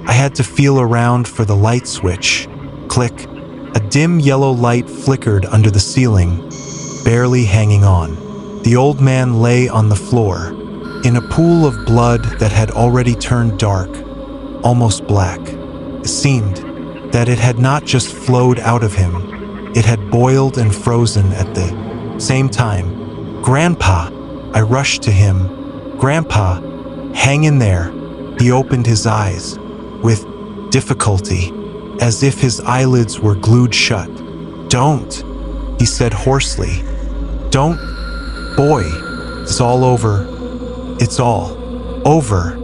I had to feel around for the light switch. Click. A dim yellow light flickered under the ceiling, barely hanging on. The old man lay on the floor, in a pool of blood that had already turned dark, almost black. It seemed that it had not just flowed out of him, it had boiled and frozen at the same time. Grandpa! I rushed to him. Grandpa, hang in there. He opened his eyes, with difficulty, as if his eyelids were glued shut. Don't, he said hoarsely. Don't, boy, it's all over. It's all over.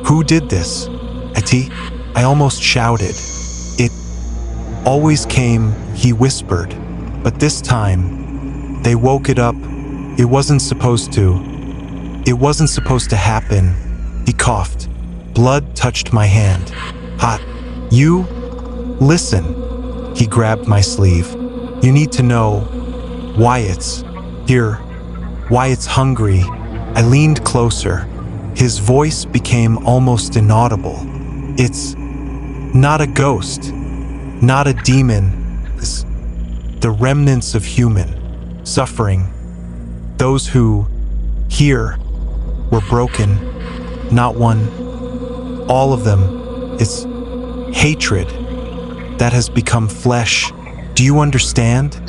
Who did this? I almost shouted. It always came, he whispered, but this time, they woke it up. It wasn't supposed to. It wasn't supposed to happen. He coughed. Blood touched my hand. Hot. You? Listen. He grabbed my sleeve. You need to know. Wyatt's here. Wyatt's hungry. I leaned closer. His voice became almost inaudible. It's not a ghost. Not a demon. It's the remnants of human suffering. Those who, here, were broken. Not one. All of them. It's hatred that has become flesh. Do you understand?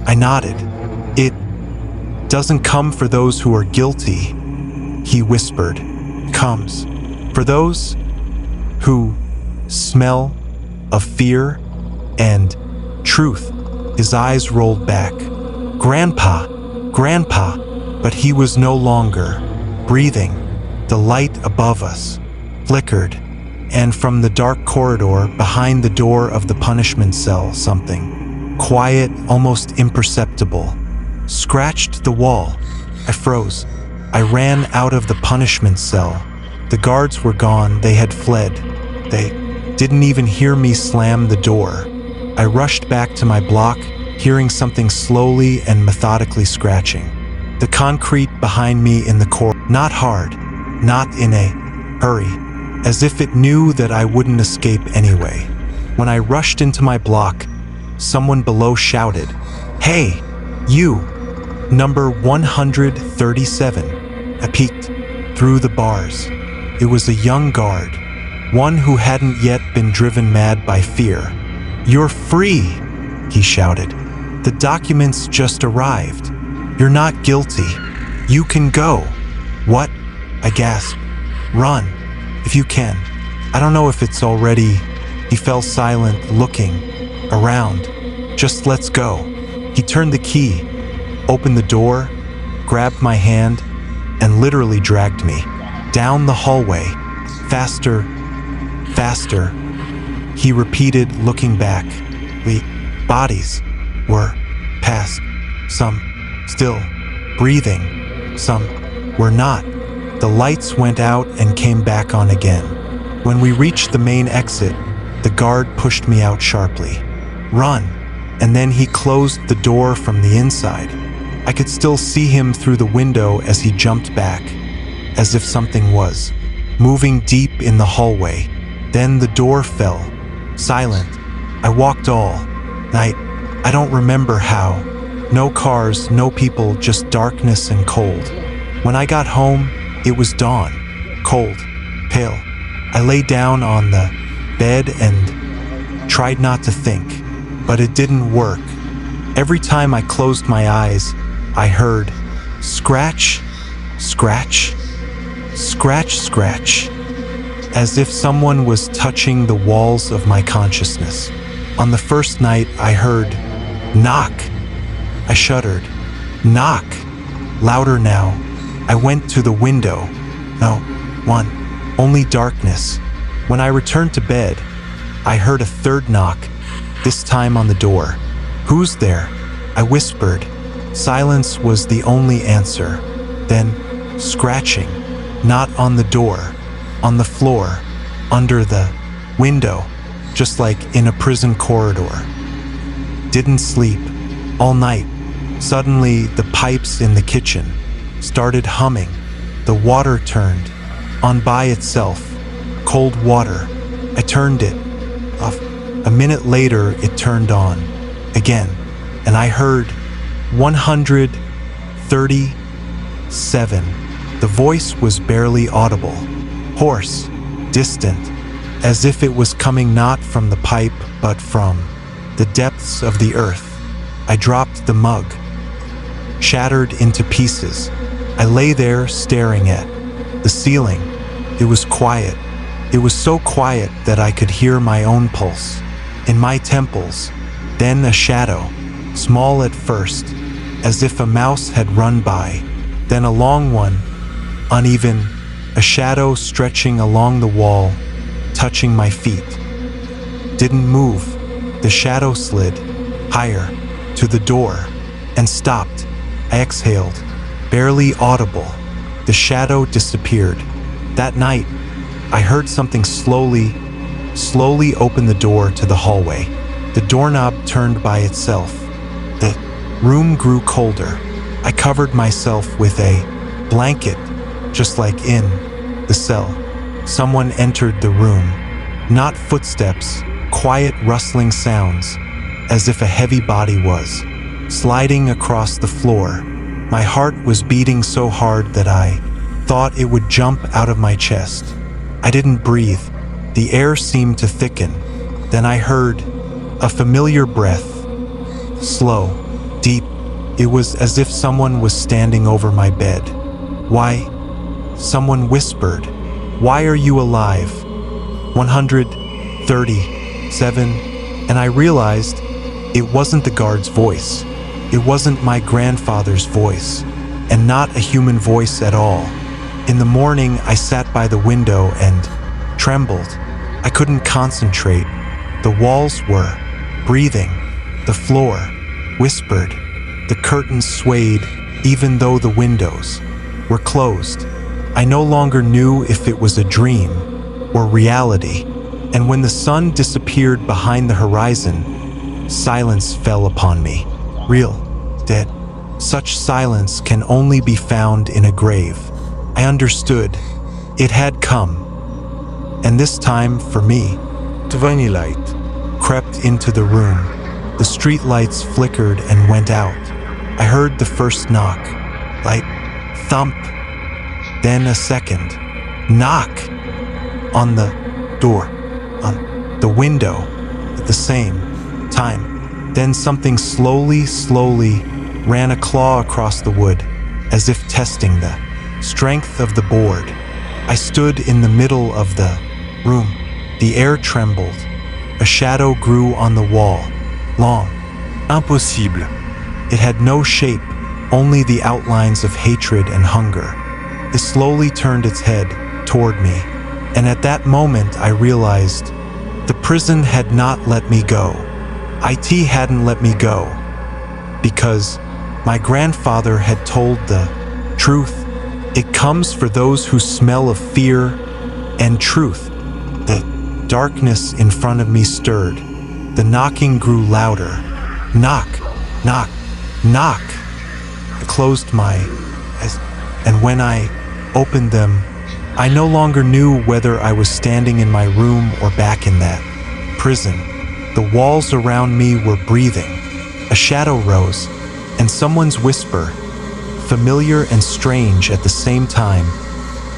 I nodded. It doesn't come for those who are guilty, he whispered. It comes for those who smell of fear and truth. His eyes rolled back. Grandpa, but he was no longer breathing. The light above us flickered, and from the dark corridor behind the door of the punishment cell, something quiet, almost imperceptible, scratched the wall. I froze. I ran out of the punishment cell. The guards were gone. They had fled. They didn't even hear me slam the door. I rushed back to my block, hearing something slowly and methodically scratching. The concrete behind me in the corridor. Not hard, not in a hurry, as if it knew that I wouldn't escape anyway. When I rushed into my block, someone below shouted, "Hey, you, number 137. I peeked through the bars. It was a young guard, one who hadn't yet been driven mad by fear. "You're free," he shouted. "The documents just arrived. You're not guilty. You can go." "What?" I gasped. "Run, if you can. I don't know if it's already." He fell silent, looking around. "Just let's go." He turned the key, opened the door, grabbed my hand, and literally dragged me down the hallway. Faster, faster. he repeated, looking back. We bodies were past, some still breathing, some were not. The lights went out and came back on again. When we reached the main exit, the guard pushed me out sharply. Run! And then he closed the door from the inside. I could still see him through the window as he jumped back, as if something was moving deep in the hallway. Then the door fell, silent. I walked all night. I don't remember how. No cars, no people, just darkness and cold. When I got home, it was dawn, cold, pale. I lay down on the bed and tried not to think, but it didn't work. Every time I closed my eyes, I heard scratch, scratch, scratch, scratch, as if someone was touching the walls of my consciousness. On the first night, I heard knock. I shuddered. Knock. Louder now. I went to the window. No one. Only darkness. When I returned to bed, I heard a third knock, this time on the door. Who's there? I whispered. Silence was the only answer. Then scratching. Not on the door. On the floor. Under the window. Just like in a prison corridor. Didn't sleep. All night. Suddenly, the pipes in the kitchen started humming. The water turned on by itself. Cold water. I turned it off. A minute later, it turned on again, and I heard 137. The voice was barely audible, hoarse, distant, as if it was coming not from the pipe but from the depths of the earth. I dropped the mug, shattered into pieces. I lay there staring at the ceiling. It was quiet. It was so quiet that I could hear my own pulse in my temples. Then a shadow, small at first, as if a mouse had run by. Then a long one, uneven, a shadow stretching along the wall, touching my feet. Didn't move. The shadow slid higher to the door and stopped. I exhaled, barely audible. The shadow disappeared. That night, I heard something slowly open the door to the hallway. The doorknob turned by itself. The room grew colder. I covered myself with a blanket, just like in the cell. Someone entered the room. Not footsteps, quiet rustling sounds, as if a heavy body was sliding across the floor. My heart was beating so hard that I thought it would jump out of my chest. I didn't breathe. The air seemed to thicken. Then I heard a familiar breath. Slow, deep. It was as if someone was standing over my bed. Why? Someone whispered. Why are you alive? 137. And I realized it wasn't the guard's voice. It wasn't my grandfather's voice, and not a human voice at all. In the morning, I sat by the window and trembled. I couldn't concentrate. The walls were breathing. The floor whispered. The curtains swayed, even though the windows were closed. I no longer knew if it was a dream or reality. And when the sun disappeared behind the horizon, silence fell upon me. Real, dead. Such silence can only be found in a grave. I understood. It had come. And this time, for me, Twilight. crept into the room. The street lights flickered and went out. I heard the first knock. Light thump. Then a second knock on the door, on the window at the same time. Then something slowly ran a claw across the wood, as if testing the strength of the board. I stood in the middle of the room. The air trembled. A shadow grew on the wall, long. Impossible. It had no shape, only the outlines of hatred and hunger. It slowly turned its head toward me, and at that moment I realized the prison had not let me go. IT hadn't let me go. Because my grandfather had told the truth. It comes for those who smell of fear and truth. The darkness in front of me stirred. The knocking grew louder. Knock, knock, knock. I closed my eyes, and when I opened them, I no longer knew whether I was standing in my room or back in that prison. The walls around me were breathing. A shadow rose, and someone's whisper, familiar and strange at the same time,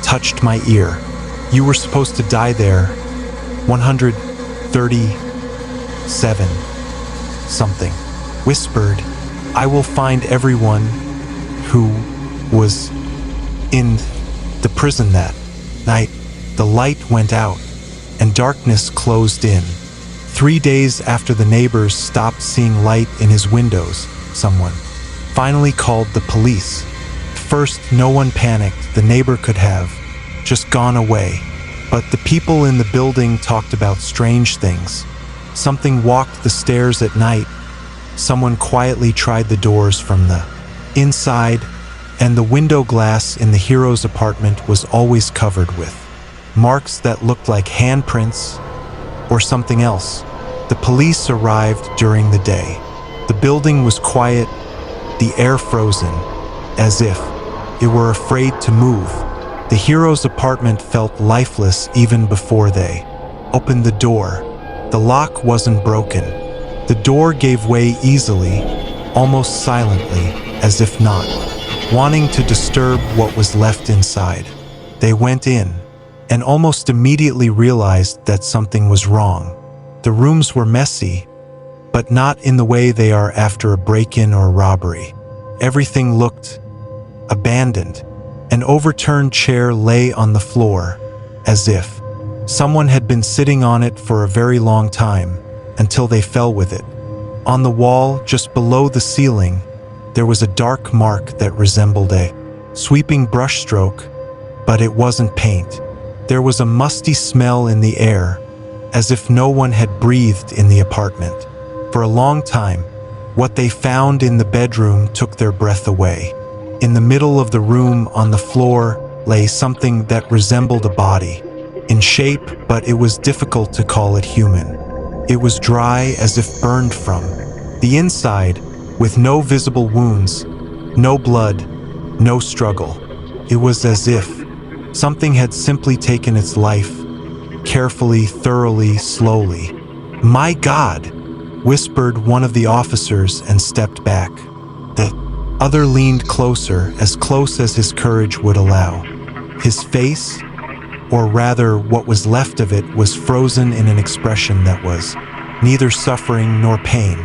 touched my ear. You were supposed to die there. 137 something. Whispered, I will find everyone who was in the prison that night. The light went out, and darkness closed in. 3 days after the neighbors stopped seeing light in his windows, someone finally called the police. At first, no one panicked. The neighbor could have just gone away. But the people in the building talked about strange things. Something walked the stairs at night. Someone quietly tried the doors from the inside, and the window glass in the hero's apartment was always covered with marks that looked like handprints or something else. The police arrived during the day. The building was quiet, the air frozen, as if it were afraid to move. The hero's apartment felt lifeless even before they opened the door. The lock wasn't broken. The door gave way easily, almost silently, as if not wanting to disturb what was left inside. They went in, and almost immediately realized that something was wrong. The rooms were messy, but not in the way they are after a break-in or robbery. Everything looked abandoned. An overturned chair lay on the floor, as if someone had been sitting on it for a very long time, until they fell with it. On the wall, just below the ceiling, there was a dark mark that resembled a sweeping brushstroke, but it wasn't paint. There was a musty smell in the air, as if no one had breathed in the apartment. For a long time, what they found in the bedroom took their breath away. In the middle of the room, on the floor, lay something that resembled a body, in shape, but it was difficult to call it human. It was dry, as if burned from the inside, with no visible wounds, no blood, no struggle. It was as if something had simply taken its life, carefully, thoroughly, slowly. "My God!" whispered one of the officers and stepped back. The other leaned closer, as close as his courage would allow. His face, or rather what was left of it, was frozen in an expression that was neither suffering nor pain.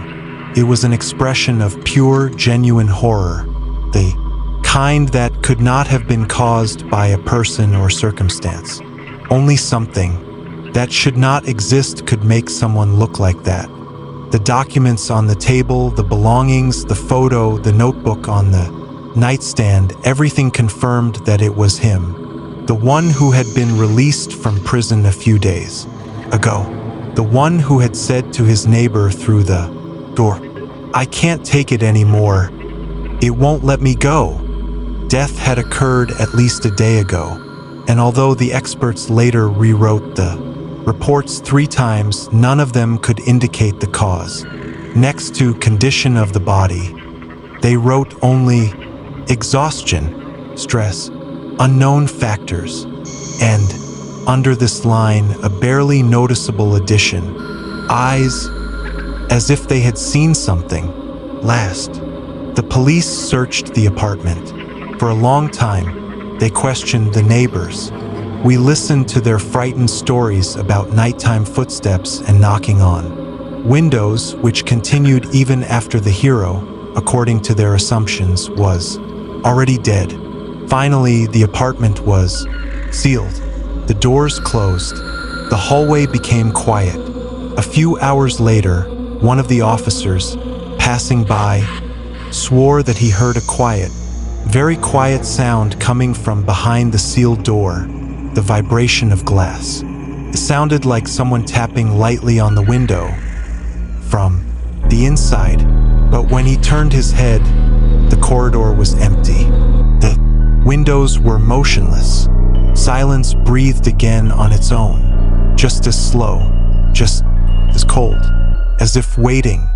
It was an expression of pure, genuine horror, the kind that could not have been caused by a person or circumstance. Only something that should not exist could make someone look like that. The documents on the table, the belongings, the photo, the notebook on the nightstand, everything confirmed that it was him, the one who had been released from prison a few days ago, the one who had said to his neighbor through the door, "I can't take it anymore. It won't let me go." Death had occurred at least a day ago, and although the experts later rewrote the reports 3 times, none of them could indicate the cause. Next to condition of the body, they wrote only exhaustion, stress, unknown factors, and under this line, a barely noticeable addition, eyes, as if they had seen something last. The police searched the apartment. For a long time, they questioned the neighbors. We listened to their frightened stories about nighttime footsteps and knocking on windows, which continued even after the hero, according to their assumptions, was already dead. Finally, the apartment was sealed. The doors closed. The hallway became quiet. A few hours later, one of the officers, passing by, swore that he heard a quiet, very quiet sound coming from behind the sealed door, the vibration of glass. It sounded like someone tapping lightly on the window from the inside, but when he turned his head, the corridor was empty. The windows were motionless. Silence breathed again on its own, just as slow, just as cold, as if waiting